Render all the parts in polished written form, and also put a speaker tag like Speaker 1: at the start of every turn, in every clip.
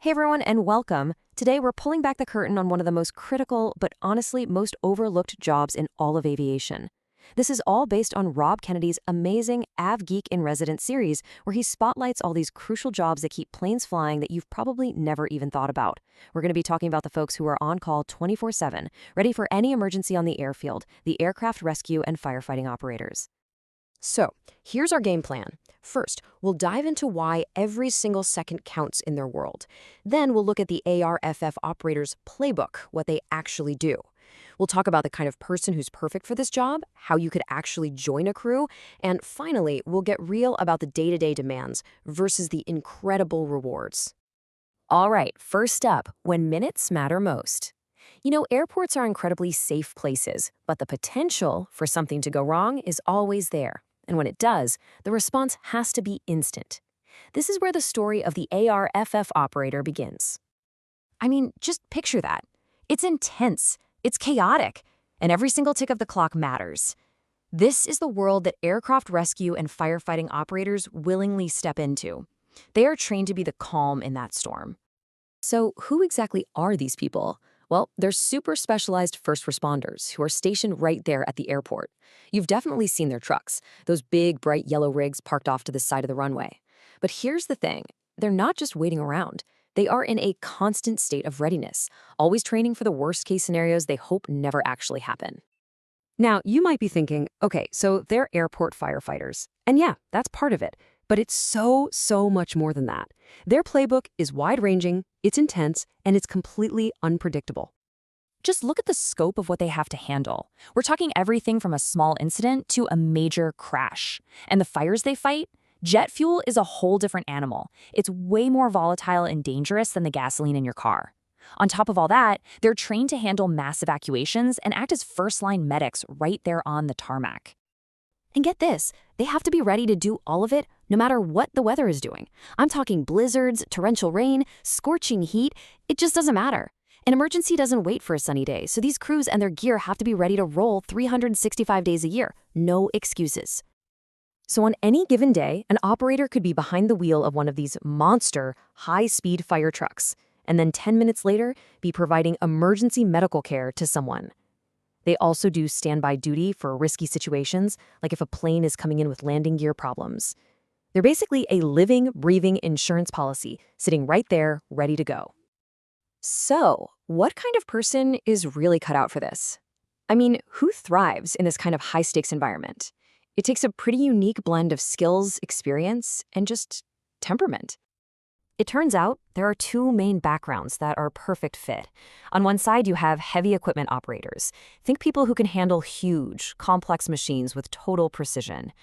Speaker 1: Hey everyone, and welcome. Today we're pulling back the curtain on one of the most critical, but honestly most overlooked jobs in all of aviation. This is all based on Rob Kennedy's amazing AvGeek in Residence series, where he spotlights all these crucial jobs that keep planes flying that you've probably never even thought about. We're going to be talking about the folks who are on call 24/7, ready for any emergency on the airfield, the aircraft rescue and firefighting operators. So, here's our game plan. First, we'll dive into why every single second counts in their world. Then we'll look at the ARFF operators' playbook, what they actually do. We'll talk about the kind of person who's perfect for this job, how you could actually join a crew, and finally, we'll get real about the day-to-day demands versus the incredible rewards. All right, first up, when minutes matter most. Airports are incredibly safe places, but the potential for something to go wrong is always there. And when it does, the response has to be instant. This is where the story of the ARFF operator begins. I mean, just picture that. It's intense, it's chaotic, and every single tick of the clock matters. This is the world that aircraft rescue and firefighting operators willingly step into. They are trained to be the calm in that storm. So who exactly are these people? Well, they're super specialized first responders who are stationed right there at the airport. You've definitely seen their trucks, those big, bright yellow rigs parked off to the side of the runway. But here's the thing, they're not just waiting around. They are in a constant state of readiness, always training for the worst-case scenarios they hope never actually happen. Now, you might be thinking, okay, so they're airport firefighters. And yeah, that's part of it. But it's so much more than that. Their playbook is wide-ranging, it's intense, and it's completely unpredictable. Just look at the scope of what they have to handle. We're talking everything from a small incident to a major crash. And the fires they fight? Jet fuel is a whole different animal. It's way more volatile and dangerous than the gasoline in your car. On top of all that, they're trained to handle mass evacuations and act as first-line medics right there on the tarmac. And get this, they have to be ready to do all of it no matter what the weather is doing. I'm talking blizzards, torrential rain, scorching heat. It just doesn't matter. An emergency doesn't wait for a sunny day, so these crews and their gear have to be ready to roll 365 days a year. No excuses. So on any given day, an operator could be behind the wheel of one of these monster, high-speed fire trucks, and then 10 minutes later, be providing emergency medical care to someone. They also do standby duty for risky situations, like if a plane is coming in with landing gear problems. They're basically a living, breathing insurance policy, sitting right there, ready to go. So, what kind of person is really cut out for this? I mean, who thrives in this kind of high-stakes environment? It takes a pretty unique blend of skills, experience, and just temperament. It turns out there are two main backgrounds that are a perfect fit. On one side, you have heavy equipment operators. Think people who can handle huge, complex machines with total precision.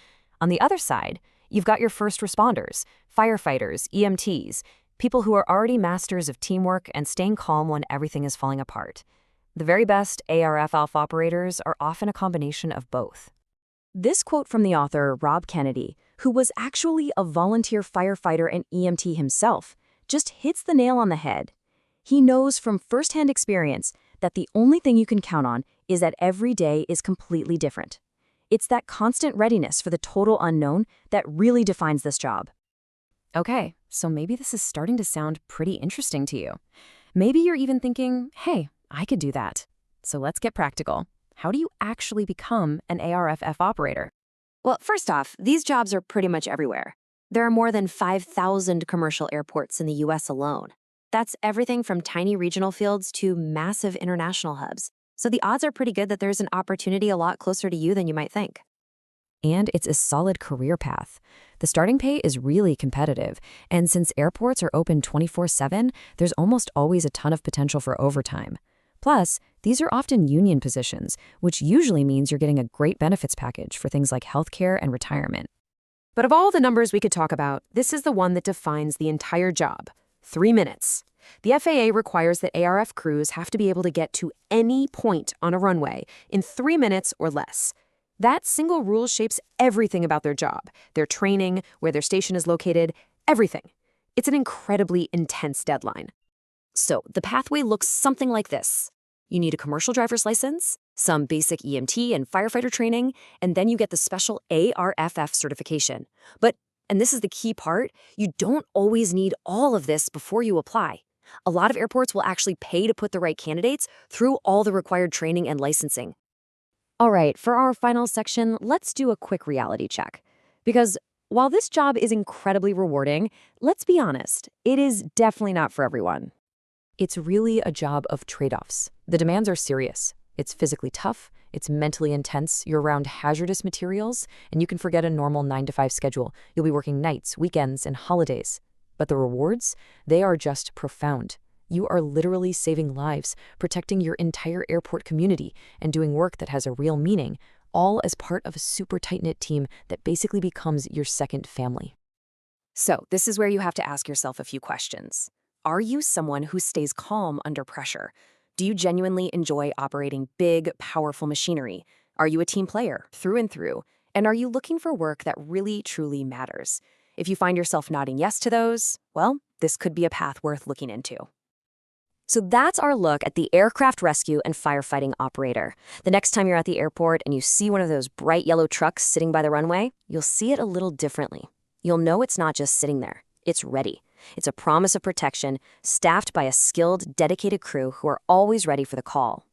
Speaker 1: On the other side, you've got your first responders, firefighters, EMTs, people who are already masters of teamwork and staying calm when everything is falling apart. The very best ARFF operators are often a combination of both. This quote from the author, Rob Kennedy, who was actually a volunteer firefighter and EMT himself, just hits the nail on the head. He knows from firsthand experience that the only thing you can count on is that every day is completely different. It's that constant readiness for the total unknown that really defines this job. Okay, so maybe this is starting to sound pretty interesting to you. Maybe you're even thinking, hey, I could do that. So let's get practical. How do you actually become an ARFF operator? Well, first off, these jobs are pretty much everywhere. There are more than 5,000 commercial airports in the US alone. That's everything from tiny regional fields to massive international hubs. So the odds are pretty good that there's an opportunity a lot closer to you than you might think. And it's a solid career path. The starting pay is really competitive, and since airports are open 24/7, there's almost always a ton of potential for overtime. Plus, these are often union positions, which usually means you're getting a great benefits package for things like healthcare and retirement. But of all the numbers we could talk about, this is the one that defines the entire job: 3 minutes. The FAA requires that ARF crews have to be able to get to any point on a runway in 3 minutes or less. That single rule shapes everything about their job, their training, where their station is located, everything. It's an incredibly intense deadline. So the pathway looks something like this. You need a commercial driver's license, some basic EMT and firefighter training, and then you get the special ARFF certification. But And this is the key part, you don't always need all of this before you apply. A lot of airports will actually pay to put the right candidates through all the required training and licensing. All right, for our final section, let's do a quick reality check. Because while this job is incredibly rewarding, let's be honest, it is definitely not for everyone. It's really a job of trade-offs. The demands are serious. It's physically tough, it's mentally intense, you're around hazardous materials, and you can forget a normal 9-to-5 schedule. You'll be working nights, weekends, and holidays. But the rewards, they are just profound. You are literally saving lives, protecting your entire airport community, and doing work that has a real meaning, all as part of a super tight-knit team that basically becomes your second family. So, this is where you have to ask yourself a few questions. Are you someone who stays calm under pressure? Do you genuinely enjoy operating big, powerful machinery? Are you a team player through and through? And are you looking for work that really, truly matters? If you find yourself nodding yes to those, well, this could be a path worth looking into. So that's our look at the aircraft rescue and firefighting operator. The next time you're at the airport and you see one of those bright yellow trucks sitting by the runway, you'll see it a little differently. You'll know it's not just sitting there. It's ready. It's a promise of protection, staffed by a skilled, dedicated crew who are always ready for the call.